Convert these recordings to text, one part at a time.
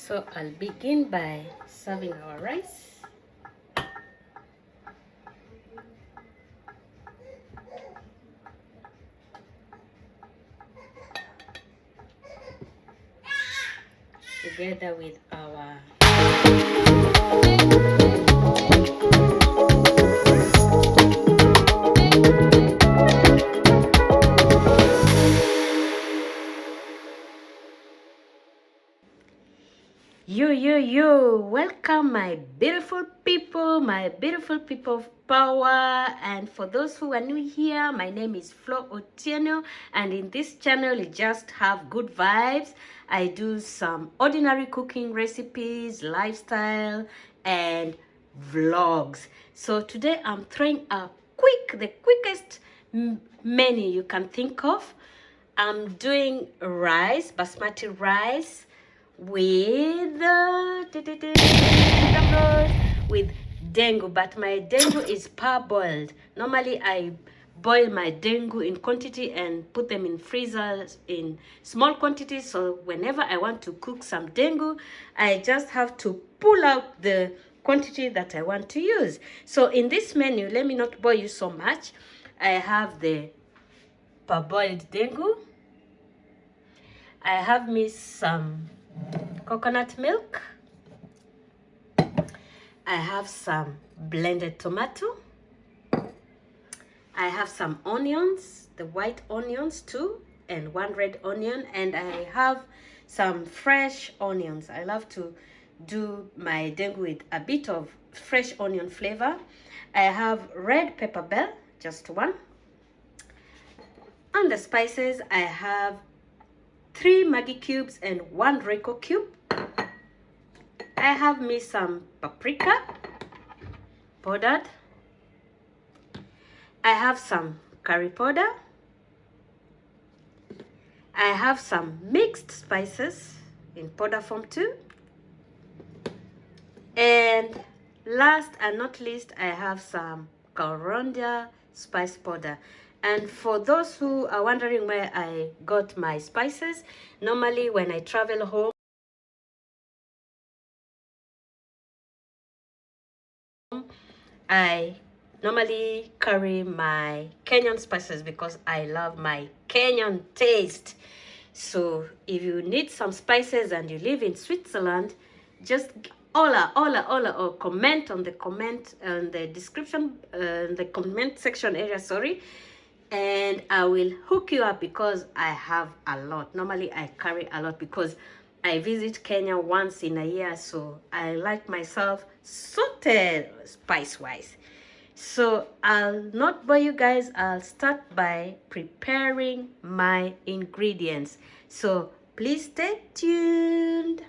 So I'll begin by serving our rice. Together with our yo, welcome my beautiful people of power. And for those who are new here, my name is Flo Otieno, and in this channel you just have good vibes. I do some ordinary cooking recipes, lifestyle, and vlogs. So today I'm throwing the quickest menu you can think of. I'm doing rice, basmati rice, with dengu, but my dengu is parboiled. Normally I boil my dengu in quantity and put them in freezers in small quantities, so whenever I want to cook some dengu, I just have to pull out the quantity that I want to use. So in this menu, let me not bore you so much. I have the parboiled dengu. I have me some coconut milk. I have some blended tomato. I have some onions, the white onions too, and one red onion, and I have some fresh onions. I love to do my dengu with a bit of fresh onion flavor. I have red pepper bell, just one. On the spices, I have 3 Maggi cubes and 1 Royco cube. I have me some paprika powdered. I have some curry powder. I have some mixed spices in powder form too. And last and not least, I have some Corriander spice powder. And for those who are wondering where I got my spices, normally when I travel home, I normally carry my Kenyan spices because I love my Kenyan taste. So if you need some spices and you live in Switzerland, just holla, or comment on the description, the comment section area, sorry. And I will hook you up because I have a lot. Normally I carry a lot because I visit Kenya once in a year, so I like myself sorted spice wise. So I'll not bore you guys. I'll start by preparing my ingredients, so please stay tuned.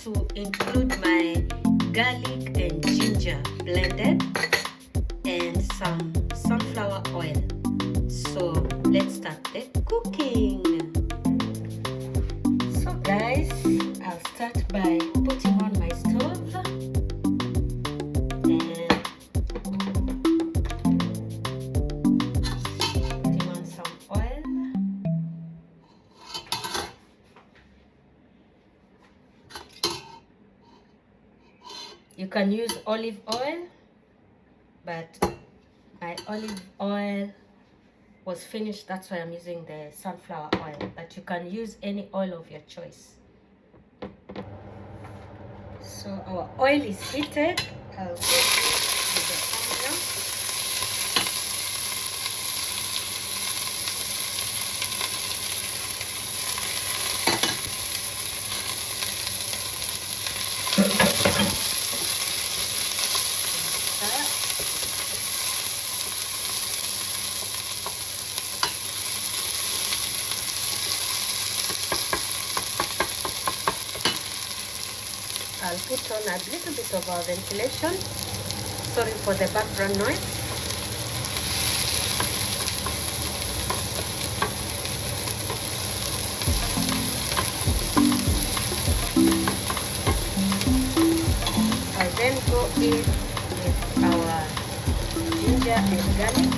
To include my garlic and ginger blended and some sunflower oil. So let's start the cooking. So guys, You can use olive oil, but my olive oil was finished, that's why I'm using the sunflower oil, but you can use any oil of your choice. So our oil is heated. I'll go with the onion. I'll put on a little bit of our ventilation. Sorry for the background noise. I'll then go in with our ginger and garlic.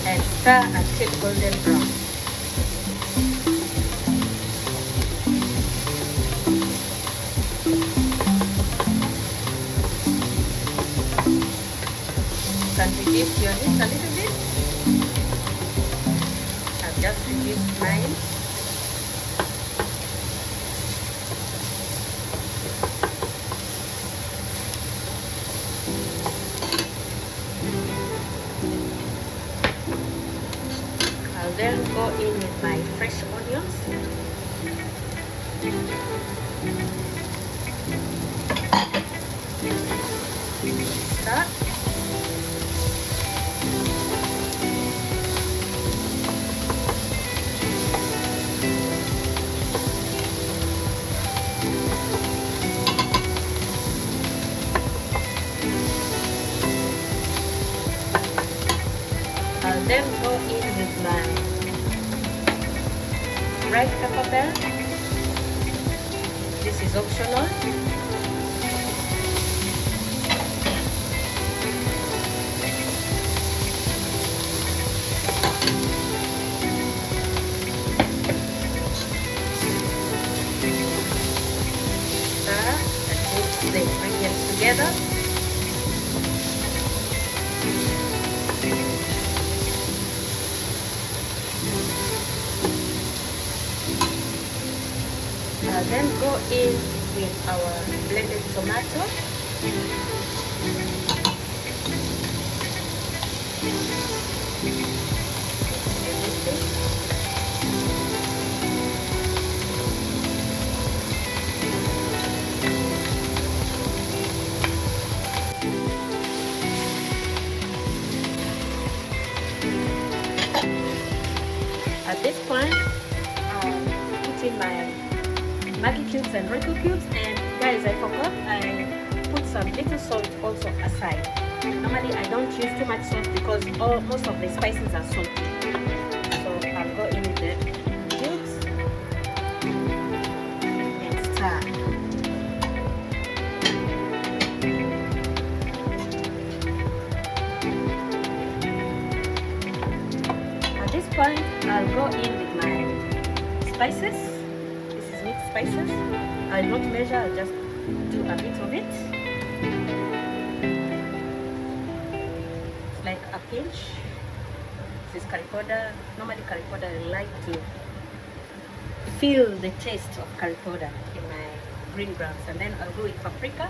And stir until golden brown. You can reduce your heat a little bit. I've just reduced mine. I'll then go in with my fresh onions. Start. I'll then go in with my red pepper bell. This is optional. And mix the ingredients together. I'll then go in with our blended tomato. At this point, I'll put in my Maggi Cubes and Royco Cubes, and guys, I forgot I put some little salt also aside. Normally I don't use too much salt because most of the spices are salty. So I'll go in with the cubes and stir. At this point, I'll go in with my spices. Spices. I'll not measure, I'll just do a bit of it. It's like a pinch. This is curry powder. Normally curry powder, I like to feel the taste of curry powder in my green grounds. And then I'll go with paprika.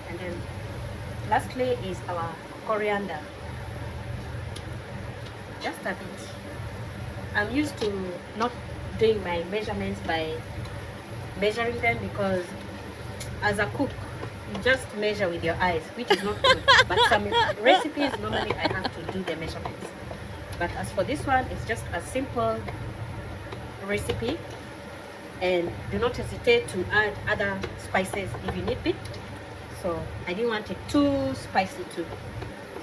And then lastly is our coriander. Just a bit. I'm used to not doing my measurements by measuring them because as a cook, you just measure with your eyes, which is not good. But some recipes, normally I have to do the measurements. But as for this one, it's just a simple recipe and do not hesitate to add other spices if you need it. So I didn't want it too spicy too,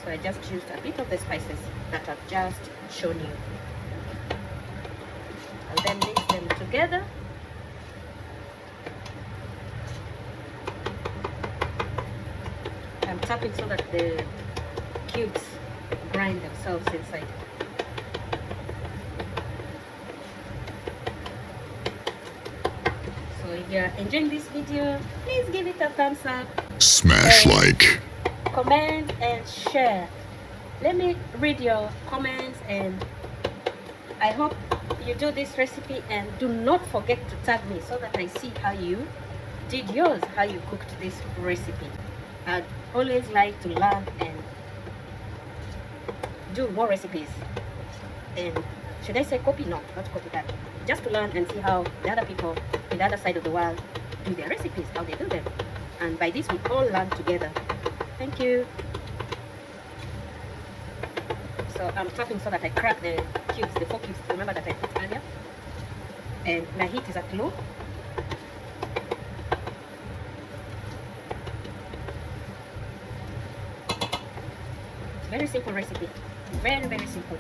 so I just used a bit of the spices that I've just shown you. I'll then mix them together. I'm tapping so that the cubes grind themselves inside. So if you're enjoying this video, please give it a thumbs up, smash like, comment and share. Let me read your comments, and I hope you do this recipe, and do not forget to tag me so that I see how you did yours, how you cooked this recipe. I'd always like to learn and do more recipes. And should I say copy? No, not copy that. Just to learn and see how the other people in the other side of the world do their recipes, how they do them. And by this we all learn together. Thank you. So I'm tapping so that I crack the cubes, the 4 cubes, remember that I put earlier. And my heat is at low. Very simple recipe. Very, very simple.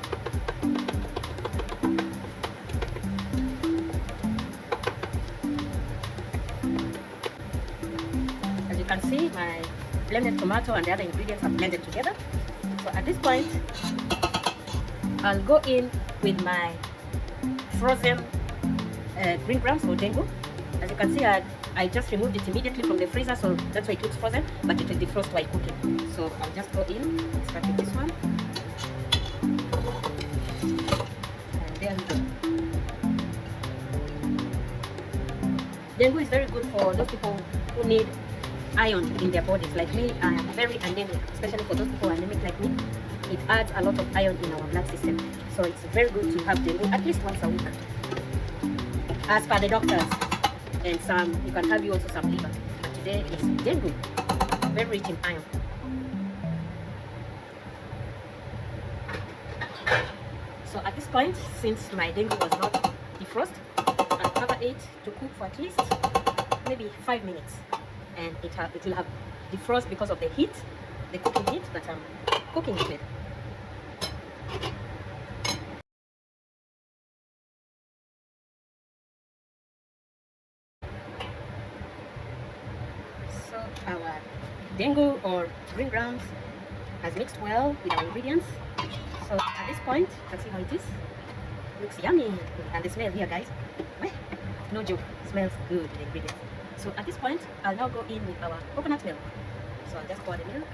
As you can see, my blended tomato and the other ingredients are blended together. So at this point, I'll go in with my frozen green grams or dengu. As you can see, I just removed it immediately from the freezer, so that's why it looks frozen, but it will defrost while cooking. So I'll just go in, start with this one. And there we go. Dengu is very good for those people who need iron in their bodies. Like me, I am very anemic, especially for those people who are anemic like me. It adds a lot of iron in our blood system. So it's very good to have dengu at least once a week, as per the doctors. And some, you can have you also some liver. But today is dengu, very rich in iron. So at this point, since my dengu was not defrost, I'll cover it to cook for at least maybe 5 minutes. And it will have defrost because of the heat, the cooking heat that I'm cooking it with. So our dengu or green grams has mixed well with our ingredients. So at this point, you can see how it is. Looks yummy. And the smell here, guys. No joke, smells good, the ingredients. So at this point, I'll now go in with our coconut milk. So I'll just pour the milk.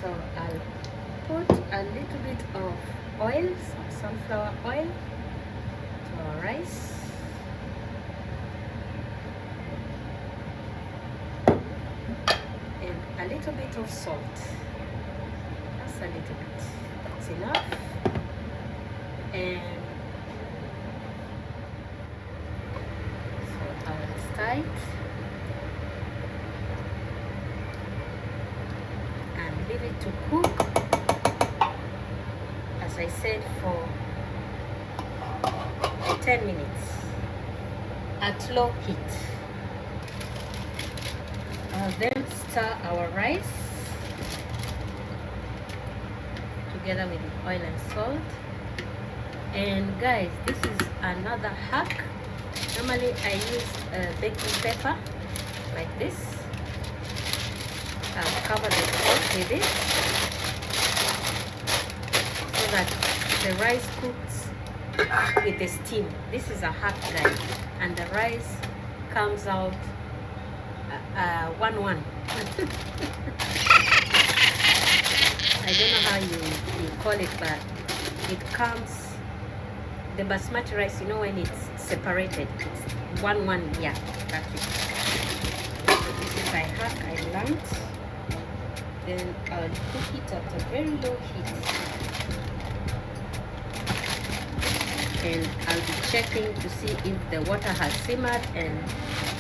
So I'll put a little bit of oil, some sunflower oil, to our rice. And a little bit of salt. Just a little bit. That's enough. And so I'll stir it and leave it to cook, as I said, for 10 minutes at low heat. I'll then stir our rice together with the oil and salt. And guys, this is another hack. Normally I use baking paper like this. I'll cover the pot with it so that the rice cooks with the steam. This is a hack, guys, and the rice comes out 1-1. I don't know how you call it, but it comes, the basmati rice, you know, when it's separated, it's 1-1. Yeah, that's it. This is a hack I learned. Then I'll cook it at a very low heat, and I'll be checking to see if the water has simmered, and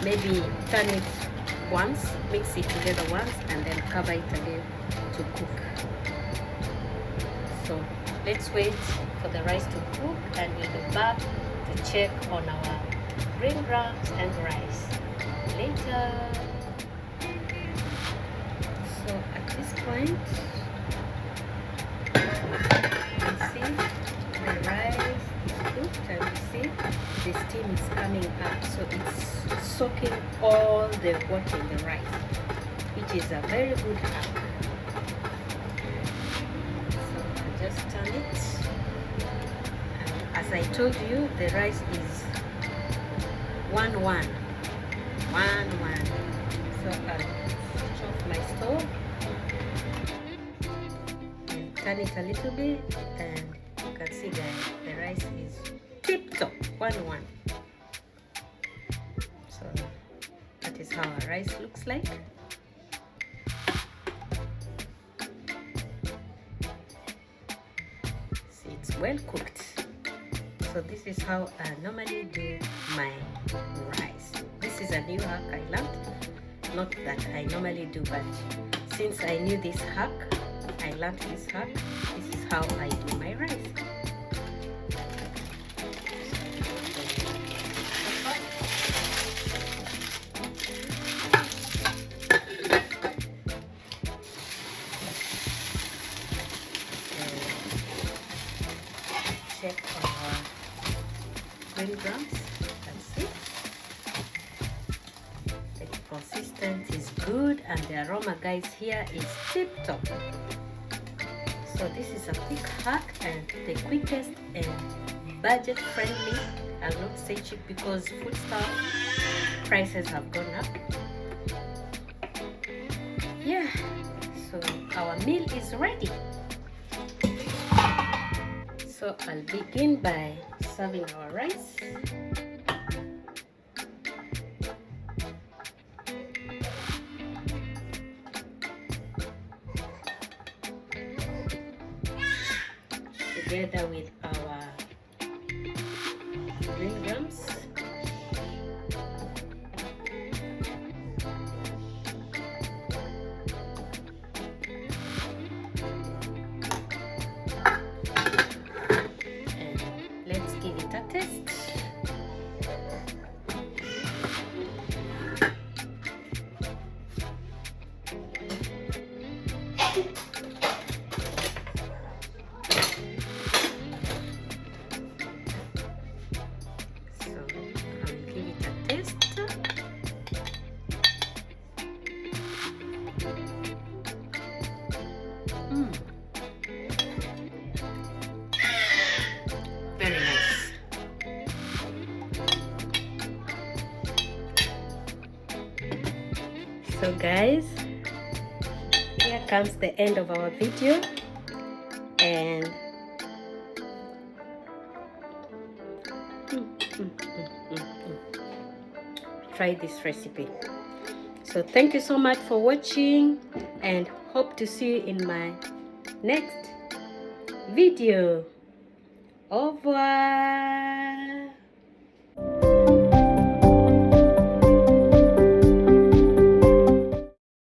maybe turn it once, mix it together once, and then cover it again to cook. So let's wait for the rice to cook, and we'll be back to check on our green grams and rice later. So at this point, you see the rice is cooked, and you see the steam is coming up, so it's soaking all the water in the rice, which is a very good hack. So I'll just turn it, and as I told you, the rice is 1-1. So I'll switch off my stove and turn it a little bit, and you can see that the rice is tip top 1-1. So that is how our rice looks like. See, it's well cooked. So this is how I normally do my rice. This is a new hack I learned. Not that I normally do, but since I knew this hack, I learned this hack. This is how I do my rice. Check on our green grams. That's it. The consistency is good, and the aroma, guys, here is tip top. So this is a quick hack, and the quickest and budget friendly. I'll not say cheap because food stuff prices have gone up. Yeah, so our meal is ready. So I'll begin by serving our rice. Together with our green grams. Very nice. So guys, here comes the end of our video, and try this recipe. So thank you so much for watching, and hope to see you in my next video. Au revoir.